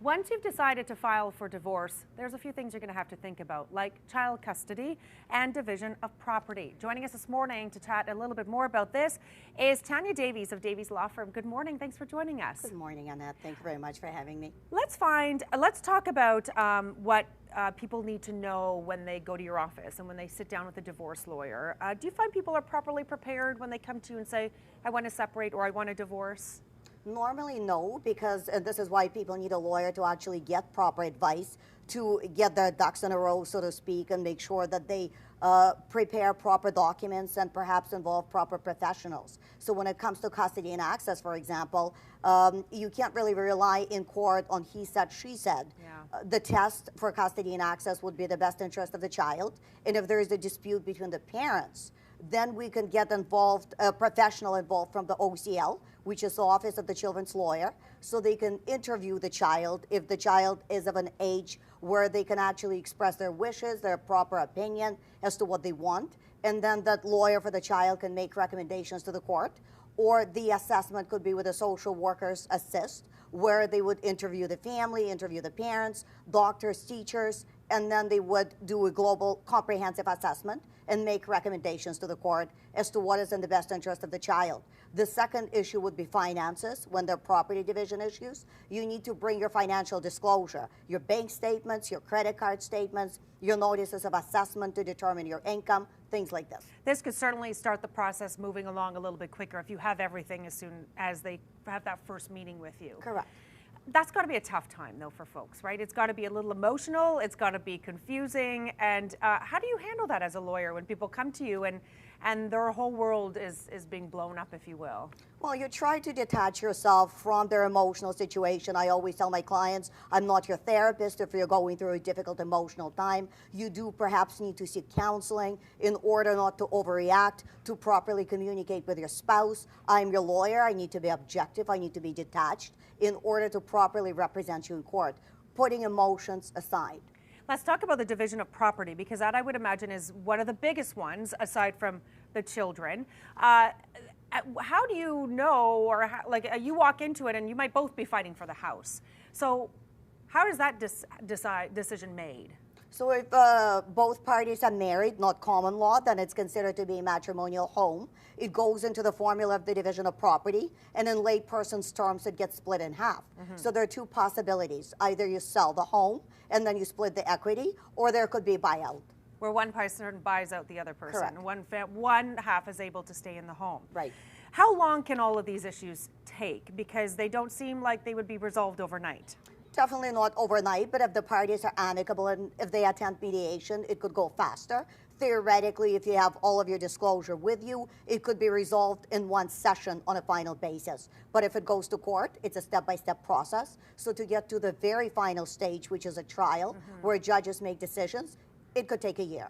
Once you've decided to file for divorce, there's a few things you're going to have to think about, like child custody and division of property. Joining us this morning to chat a little bit more about this is Tanya Davies of Davies Law Firm. Good morning. Thanks for joining us. Good morning, Annette. Thank you very much for having me. Let's talk about what people need to know when they go to your office and when they sit down with a divorce lawyer. Do you find people are properly prepared when they come to you and say, I want to separate or I want a divorce? Normally, no, because this is why people need a lawyer to actually get proper advice, to get their ducks in a row, so to speak, and make sure that they prepare proper documents and perhaps involve proper professionals. So when it comes to custody and access, for example, you can't really rely in court on he said, she said. Yeah. The test for custody and access would be the best interest of the child. And if there is a dispute between the parents, then we can get involved, a professional involved from the OCL, which is the Office of the Children's Lawyer, so they can interview the child if the child is of an age where they can actually express their wishes, their proper opinion as to what they want, and then that lawyer for the child can make recommendations to the court, or the assessment could be with a social worker's assist, where they would interview the family, interview the parents, doctors, teachers, and then they would do a global comprehensive assessment and make recommendations to the court as to what is in the best interest of the child. The second issue would be finances. When there are property division issues, you need to bring your financial disclosure, your bank statements, your credit card statements, your notices of assessment to determine your income, things like this. This could certainly start the process moving along a little bit quicker if you have everything as soon as they have that first meeting with you. Correct. That's got to be a tough time, though, for folks, right? It's got to be a little emotional. It's got to be confusing. And how do you handle that as a lawyer when people come to you and their whole world is being blown up, if you will? Well, you try to detach yourself from their emotional situation. I always tell my clients, I'm not your therapist if you're going through a difficult emotional time. You do perhaps need to seek counseling in order not to overreact, to properly communicate with your spouse. I'm your lawyer. I need to be objective. I need to be detached in order to properly represent you in court, putting emotions aside. Let's talk about the division of property, because that, I would imagine, is one of the biggest ones aside from the children. How do you know, or you walk into it and you might both be fighting for the house. So how is that decision made? So if both parties are married, not common law, then it's considered to be a matrimonial home. It goes into the formula of the division of property, and in layperson's terms, it gets split in half. So there are two possibilities. Either you sell the home, and then you split the equity, or there could be a buyout. Where one person buys out the other person. Correct. And one half is able to stay in the home. Right. How long can all of these issues take? Because they don't seem like they would be resolved overnight. Definitely not overnight, but if the parties are amicable and if they attempt mediation, it could go faster. Theoretically, if you have all of your disclosure with you, it could be resolved in one session on a final basis. But if it goes to court, it's a step-by-step process. So to get to the very final stage, which is a trial, where judges make decisions, it could take a year.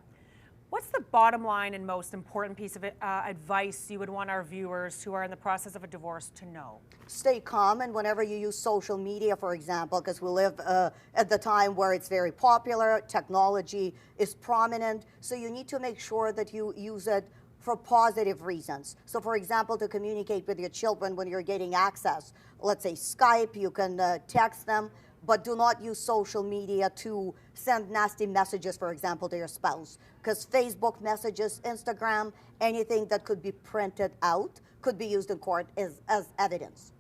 What's the bottom line and most important piece of advice you would want our viewers who are in the process of a divorce to know? Stay calm, and whenever you use social media, for example, because we live at the time where it's very popular, technology is prominent, so you need to make sure that you use it for positive reasons. So for example, to communicate with your children when you're getting access, let's say Skype, you can text them, but do not use social media to send nasty messages, for example, to your spouse. Because Facebook messages, Instagram, anything that could be printed out could be used in court as evidence.